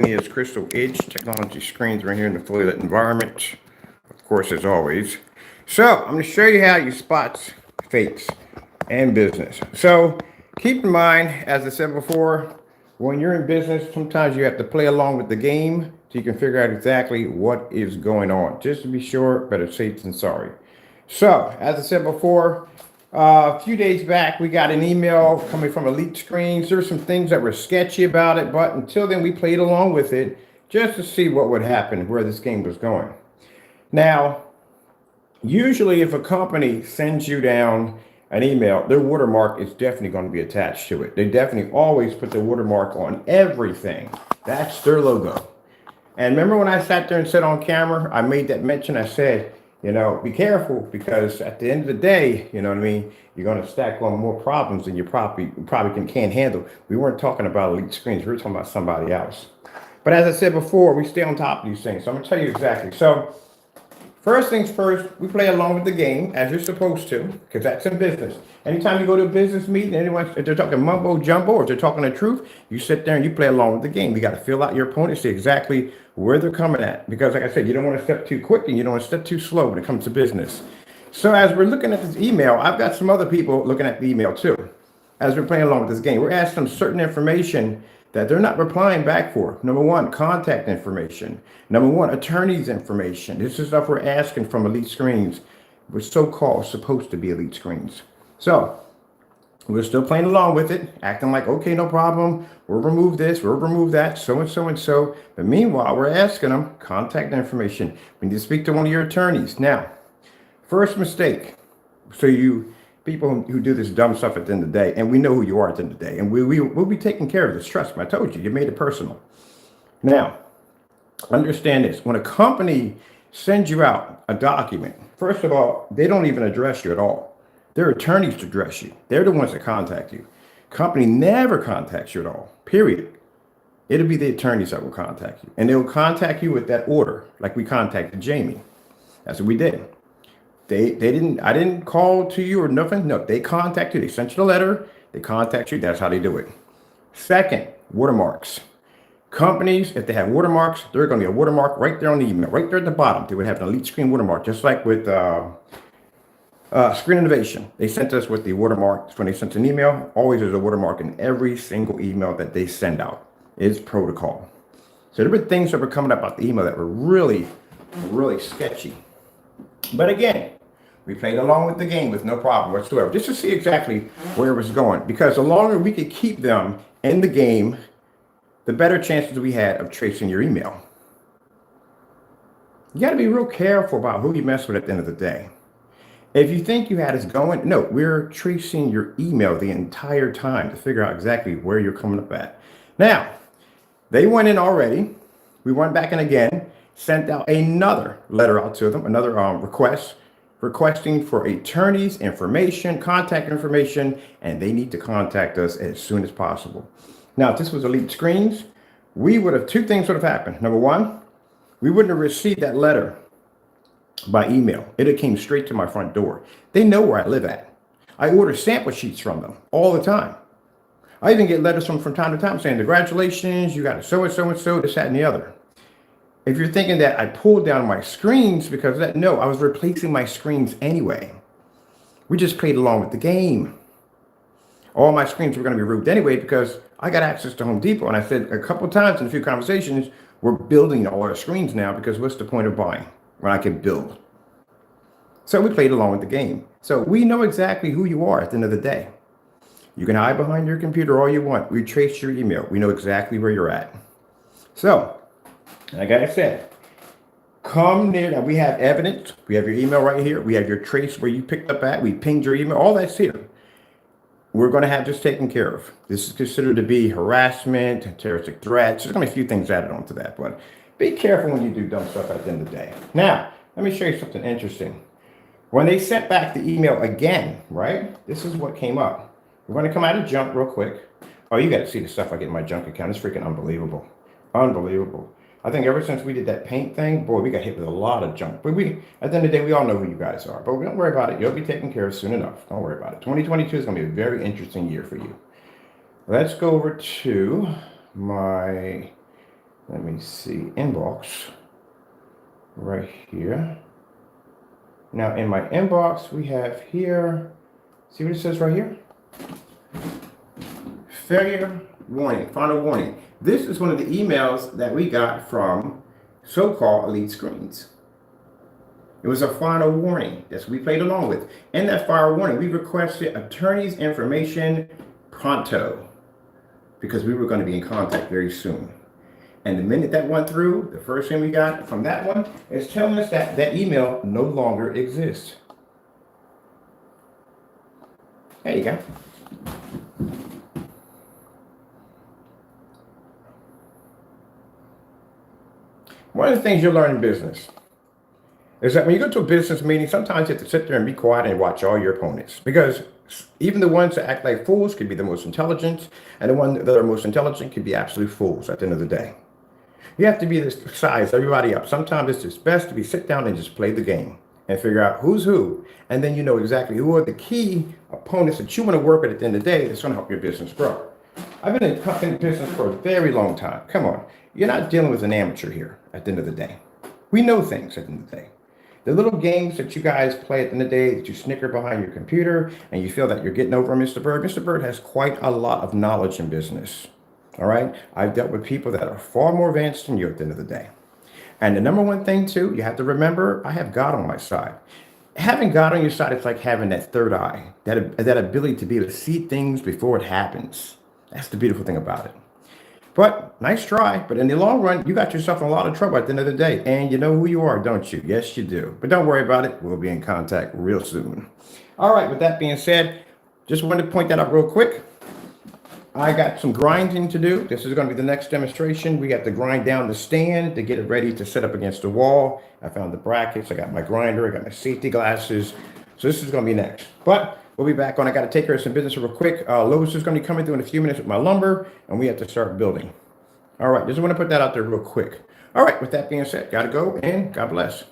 Is Crystal Edge Technology Screens right here in the fully lit environment, of course, as always. So I'm going to show you how you spot fakes and business. So keep in mind, as I said before, when you're in business, sometimes you have to play along with the game so you can figure out exactly what is going on. Just to be sure, better safe than sorry. So, as I said before, a few days back, we got an email coming from Elite Screens. There's some things that were sketchy about it, but until then, we played along with it just to see what would happen, where this game was going. Now, usually, if a company sends you down an email, their watermark is definitely going to be attached to it. They definitely always put the watermark on everything. That's their logo. And remember when I sat there and said on camera, I made that mention. I said, be careful because at the end of the day, you know what I mean, you're going to stack on more problems than you probably can't handle. We weren't talking about Elite Screens. We were talking about somebody else. But as I said before, we stay on top of these things. So I'm going to tell you exactly. So first things first, we play along with the game as you're supposed to, because that's in business. Anytime you go to a business meeting, if they're talking mumbo jumbo or if they're talking the truth, you sit there and you play along with the game. You got to fill out your opponent, see exactly where they're coming at. Because like I said, you don't want to step too quick and you don't want to step too slow when it comes to business. So as we're looking at this email, I've got some other people looking at the email too. As we're playing along with this game, we're asking them certain information that they're not replying back for. Number one, contact information. Number one, attorney's information. This is stuff we're asking from Elite Screens, which so-called supposed to be Elite Screens. So we're still playing along with it, acting like, okay, no problem. We'll remove this, we'll remove that, so and so and so. But meanwhile, we're asking them contact information. We need to speak to one of your attorneys. Now, first mistake. So you people who do this dumb stuff at the end of the day, and we know who you are at the end of the day, and we'll be taking care of this. Trust me, I told you, you made it personal. Now, understand this. When a company sends you out a document, first of all, they don't even address you at all. Their attorneys address you. They're the ones that contact you. Company never contacts you at all, period. It'll be the attorneys that will contact you. And they'll contact you with that order, like we contacted Jamie. That's what we did. I didn't call to you or nothing. No, they contact you. They sent you the letter. They contact you. That's how they do it. Second, watermarks. Companies, if they have watermarks, they're going to be a watermark right there on the email, right there at the bottom. They would have an Elite Screen watermark, just like with Screen Innovation. They sent us with the watermark when they sent an email. Always there's a watermark in every single email that they send out. It's protocol. So there were things that were coming up about the email that were really, really sketchy. But again, we played along with the game with no problem whatsoever, just to see exactly where it was going. Because the longer we could keep them in the game, the better chances we had of tracing your email. You got to be real careful about who you mess with at the end of the day. If you think you had us going, no, we're tracing your email the entire time to figure out exactly where you're coming up at. Now, they went in already. We went back in again, sent out another letter out to them, another request, requesting for attorney's information, contact information, and they need to contact us as soon as possible. Now, if this was Elite Screens, two things would have happened. Number one, we wouldn't have received that letter by email. It had came straight to my front door. They know where I live at. I order sample sheets from them all the time. I even get letters from time to time saying, congratulations, you got a so-and-so and so, this, that, and the other. If you're thinking that I pulled down my screens because of that, no, I was replacing my screens anyway. We just played along with the game. All my screens were going to be removed anyway because I got access to Home Depot. And I said a couple of times in a few conversations, we're building all our screens now because what's the point of buying when I can build? So we played along with the game. So we know exactly who you are at the end of the day. You can hide behind your computer all you want. We trace your email. We know exactly where you're at. So, like I said, come near. Now we have evidence. We have your email right here. We have your trace where you picked up at. We pinged your email. All that's here. We're going to have this taken care of. This is considered to be harassment, terroristic threats. There's going to be a few things added onto that, but be careful when you do dumb stuff at the end of the day. Now, let me show you something interesting. When they sent back the email again, right? This is what came up. We're going to come out of junk real quick. Oh, you got to see the stuff I get in my junk account. It's freaking unbelievable. Unbelievable. I think ever since we did that paint thing, boy, we got hit with a lot of junk. But at the end of the day, we all know who you guys are. But don't worry about it. You'll be taken care of soon enough. Don't worry about it. 2022 is going to be a very interesting year for you. Let's go over to my Let me see, inbox right here. Now in my inbox, we have here, see what it says right here? Failure warning, final warning. This is one of the emails that we got from so-called Elite Screens. It was a final warning that we played along with. In that final warning, we requested attorney's information pronto because we were going to be in contact very soon. And the minute that went through, the first thing we got from that one is telling us that that email no longer exists. There you go. One of the things you'll learn in business is that when you go to a business meeting, sometimes you have to sit there and be quiet and watch all your opponents, because even the ones that act like fools could be the most intelligent, and the ones that are most intelligent could be absolute fools at the end of the day. You have to be this size everybody up. Sometimes it's just best to be sit down and just play the game and figure out who's who, and then you know exactly who are the key opponents that you want to work with at the end of the day that's going to help your business grow. I've been in business for a very long time. Come on, you're not dealing with an amateur here at the end of the day. We know things at the end of the day. The little games that you guys play at the end of the day, that you snicker behind your computer and you feel that you're getting over Mr. Bird. Mr. Bird has quite a lot of knowledge in business. All right. I've dealt with people that are far more advanced than you at the end of the day. And the number one thing too, you have to remember, I have God on my side. Having God on your side, it's like having that third eye, that ability to be able to see things before it happens. That's the beautiful thing about it. But nice try. But in the long run, you got yourself in a lot of trouble at the end of the day. And you know who you are, don't you? Yes, you do. But don't worry about it. We'll be in contact real soon. All right. With that being said, just wanted to point that out real quick. I got some grinding to do. This is going to be the next demonstration. We got to grind down the stand to get it ready to set up against the wall. I found the brackets. I got my grinder. I got my safety glasses. So this is going to be next. But we'll be back on. I got to take care of some business real quick. Lois is going to be coming through in a few minutes with my lumber, and we have to start building. All right. Just want to put that out there real quick. All right. With that being said, got to go, and God bless.